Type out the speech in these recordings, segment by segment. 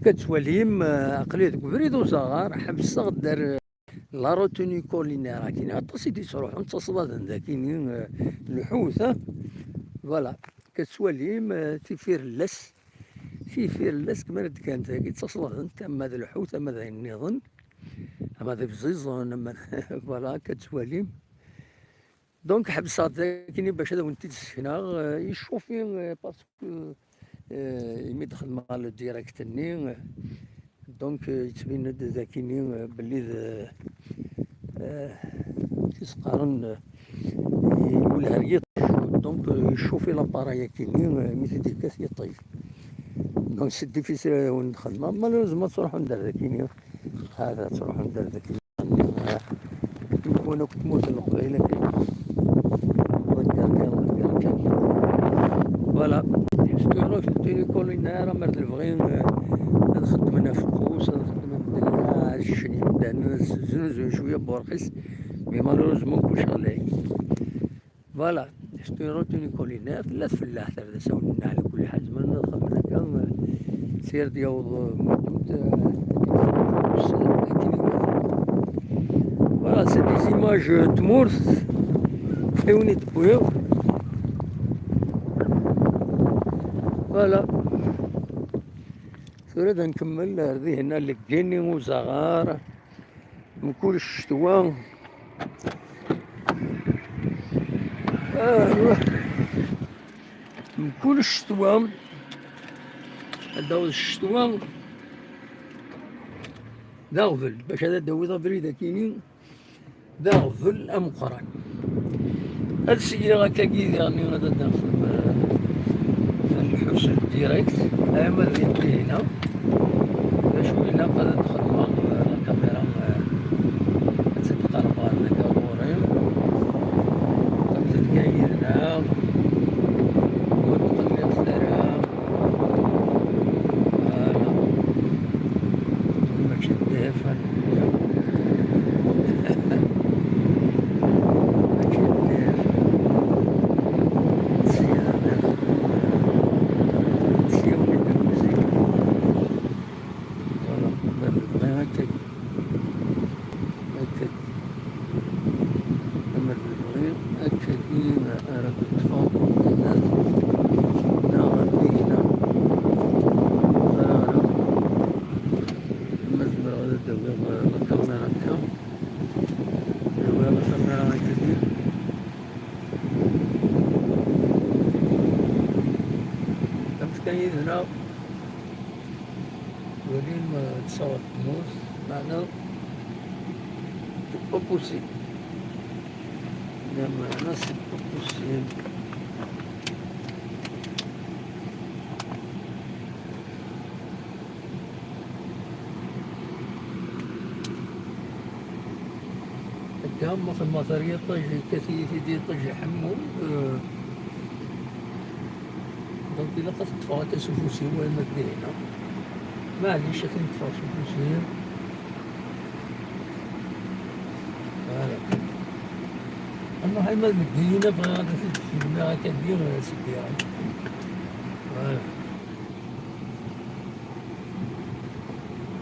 كتوليم عقلي ذوك بريدو صغار حبسة دار لا روتوني كولينير كاين عطا سيدي تروحو تصلاد ذاكيني الحوت فوالا كتوليم تيفير لاس فيفير لاس كما كانت هاكي تصلاد اما هذا الحوت اما هذا النظن اما هذا بزيزون اما فوالا كتوليم دونك حبسات ذاكيني باش هذا وانت تسكنا يشوفي باسكو يمي دخل مع لو ديريكت ني دونك يتبين ذاكيني بلي تيسقارن يقول هريط دونك يشوفي لاباراي كيني مثل ديكاس يطيش دونك سدي في سير وندخل مالوزمون تروح ندير ذاكيني هذا تروح ندير ذاكيني وانا كنت موت القبيله فوالا ستورو تيني كولينير مرد الفغين نخدم انا في القوس نخدم ندير الشني نبدا زنزون شويه بورقيس مي مالوروزمون كلشي غلاي فوالا ستورو تيني كولينير ثلاث فلاح ثلاثة ساولنا على كل حاجه زعما نخدم هكا سير ديال فوالا سي دي زيماج تمورث عيوني تبويو فوالا ثورة نكمل هذه هنا اللي كايني وزغار من كل الشتوى من كل الشتوى هذا الشتوى ذا غفل باش هذا داوي بريدة كيني ذا غفل أم قران هاد السيدة هكا كي يعني غادا داخل الحوس ديريكت أما اللي هنا باش ولينا غادا ندخل مع الكاميرا تتقرب هذاك غوريم تتكاين هنا وتقلب الثرى فوالا ماشي دافع كاين هنا ولين ما تصور تموت معنا با بوسيبل معنا سي با بوسيبل هكا هما في المطرية طيج كثير ديال طيج يحمو دونك إلا كتطفى تسوفوسي وين ما دير هنا معليش تنطفى سوفوسي فوالا أما هاي ما المدينة بغا غادا في الفيلم هاكا دير سيدي هاي فوالا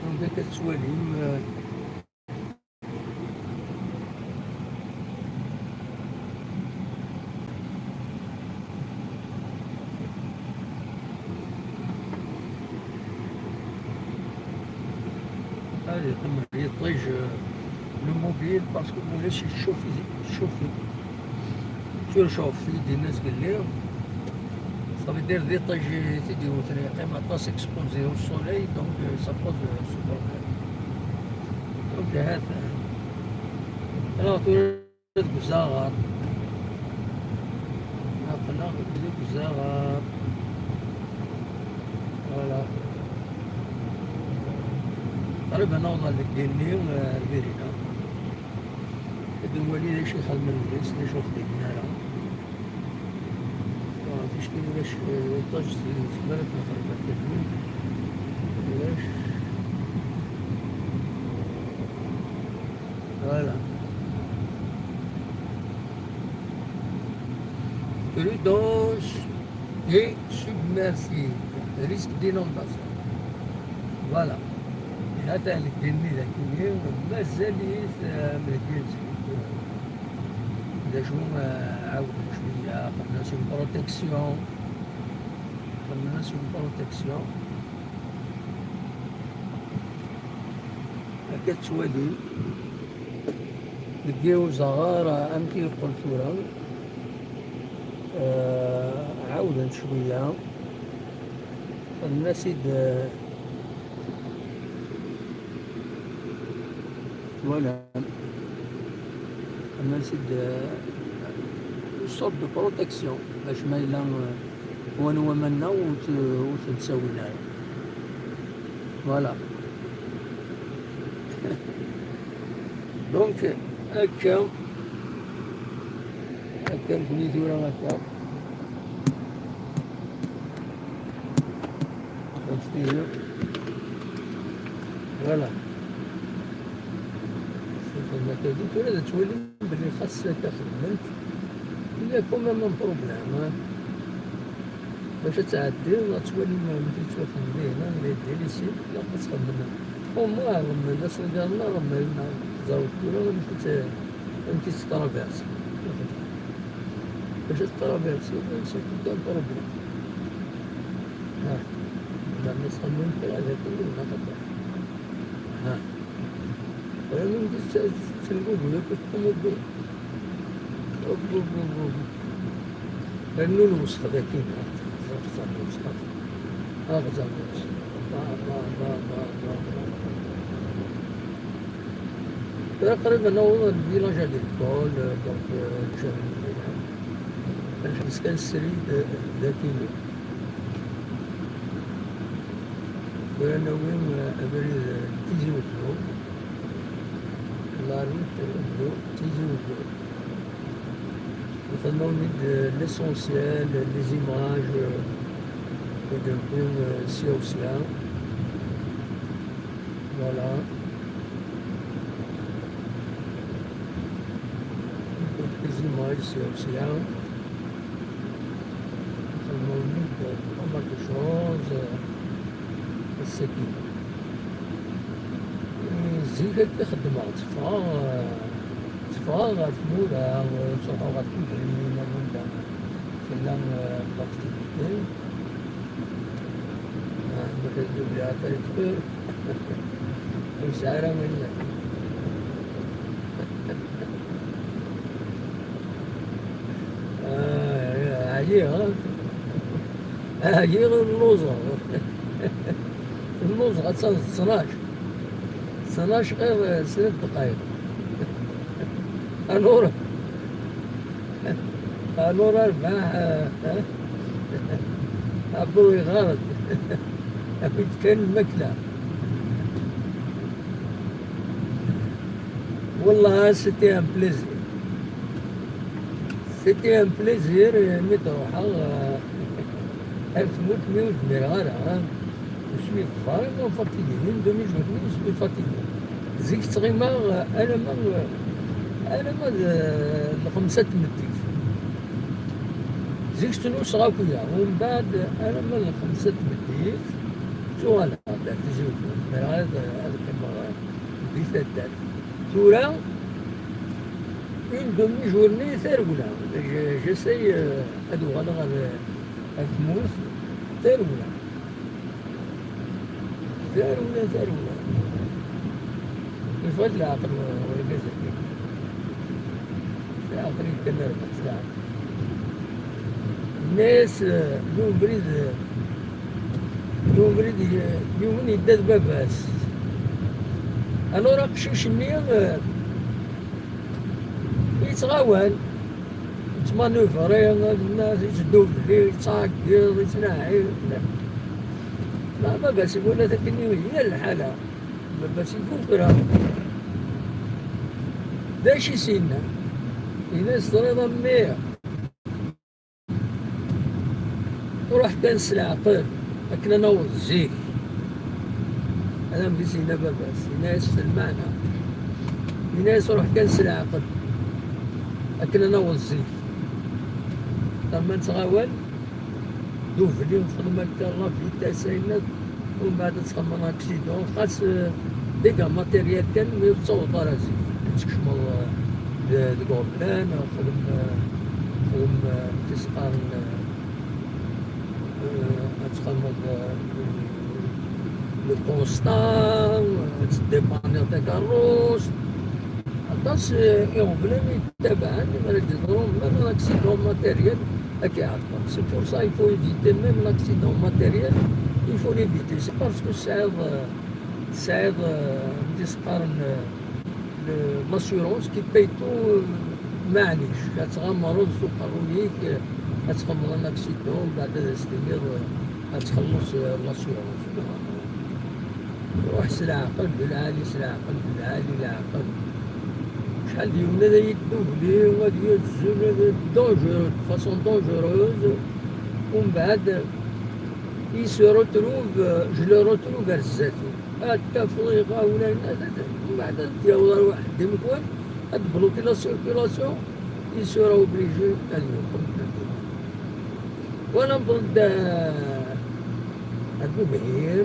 دونك كتسواليم هذه تم يطيج الموبيل باسكو مولاش يشوفي تشوف في يدي الناس قال لهم صافي دير دي طيج تيدي وطريقي ما طاس اكسبوزي او سولي دونك سابوز سو بروبليم دونك هذا انا تولد بزاغر عقلنا بزاغر فوالا قريبا نوضة اللي كايني الفيرينا هاد الوالي ليش يخدم الفيس ليش واخدين هنايا مفيش كاين باش طاج الزبالة في الخربات كاملين علاش فوالا prudence et submersible risque d'inondation فوالا. هذا الجني لكن مازال ملقينش دا شو عاود شوية خدنا شي بروتيكسيون، خدنا شي بروتيكسيون هكا توالي لقيو صغار أمتي قلت له عاودا شوية خدنا سيد فوالا خدنا سيد صوت دو بروتيكسيون باش ما إلا ونوا منا وتنساوينا فوالا. دونك هكا نكوني ثورة هكا فهمتني فوالا. هكا ثورة دا تولي بلي خاصك خدمت إلا كون من بروبلام باش تعدي ولا تولي ملي توخد بينا اللي ديري شي لا تخدم وما رمي لا صدقنا رمينا زاوت كورة مشيت ترافيرسي باش ترافيرسي ماشي قدام بروبلام. ها الناس خممت في هذا كله ما قدر. ها أنا من قلت تلقوا ولا كنتم بيه لأنه الوسخ ذاكين غزال الوسخ غزال الوسخ تقريبا هو الفيلاج أغريكول دونك الجامع الحبس كان السريد ذاكيني وأنا وين أبريد تيجي وثلو لا ريت تيجي وثلو مثلا نريد ليسونسيال لي زيماج d'un film sciotien voilà des images sciotien مثلا نريد pas mal de choses c'est qui زيك تخدم تفاغ ثمورة وصحوغ تكفرين من فلان باكتيفيتي مثل دبليات الكبير وسعرها منه عجيغ عجيغ اللوزة اللوزة غتصل 12 غير 6 دقايق النور 4 أبوي غلط أبيت كان المكلة والله سيتي ان بليزير مي تروح تموت مي ودمير غالا وسوي فريمون فاتيغي من دومي جورني وسوي فاتيغي زيك تغيما أنا ما 5 مديف زيك تنوس غاكويا ومن بعد أنا ما 5 مديف توغالا دار تجي ودمير غالا كما ديت الدار تورا une demi-journée ترولا جسي أدو غالا أثموث ترولا الفضل عقل ورقزة في عقل يمكن 4 ساعات الناس لو بريد يومين يداد باباس أنا راه قشيش النية يتغاول يتمانوفري الناس يجدو الليل يتعقل يتناعي ما بس يقول لك إني هي الحالة بس يكون كرا داش يسينا الناس طريضة 100 وراح كنس العقل هكنا نوض الزيك أنا مكسينا باباس الناس في المعنى الناس روح كنس العقل هكنا نوض الزيك لما نتغاول دوف لي نخدم هكا الله في التسعينات ومن بعد تخمم اكسيدون خاص ديكا ماتيريال كان ما يتصوت راسي تكشمل الكوفلان خدم تسقار تخمم لو كونسطان تديباني تا كاروس عطاس يغفلان يتبعن مالا تضرهم ميم لاكسيدون ماتيريال هاكي عطا سي بور سا يفو ايفيتي ميم لاكسيدون ماتيريال يفو ليفيتي سي باسكو سعيد تسقار لاسيورونس كي بايتو معليش تغمرو سوق الرويك تخمم لاكسيدون بعد تستمر تخلص لاسيورونس روح سلعة قلب العالي سلعة قلب العالي العقل شحال ديال هذا يدوبلي وغادي يهزو دونجورو فاصون دونجوروز ومن بعد يسو روتروف جو لو روتروف رزاتو هاكا فليقة ولا الناس ومن بعد ديال واحد ديمكوان هاد بلوكي لا سيركيلاسيون يسو راهو اوبليجي اليوم وانا نضد هاد مبهير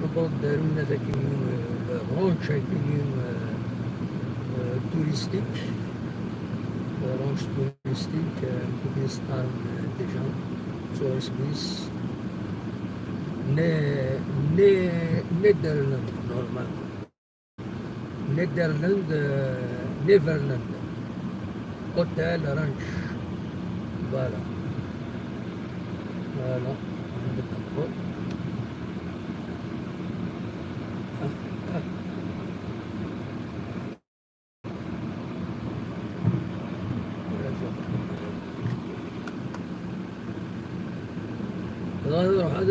نضد دارولنا ذاك رونش كاينين توريستيك رونش توريستيك ممكن يسقار ديجا صور سبيس نيدرلاند نورمال نيدرلاند نيفرلاند اوتيل رانش فوالا عندك الكود غادي نروح هذا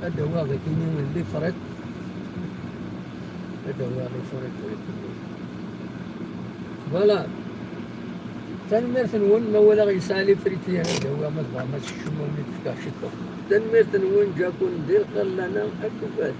الدواء كاينين اللي فريت الدواء اللي فريت فوالا تنمير تنون ما ولا غيسالي فريتي انا الدواء ما تشمو ما تفكاش تنمير تنون جاكون ندير غير لنا اكفات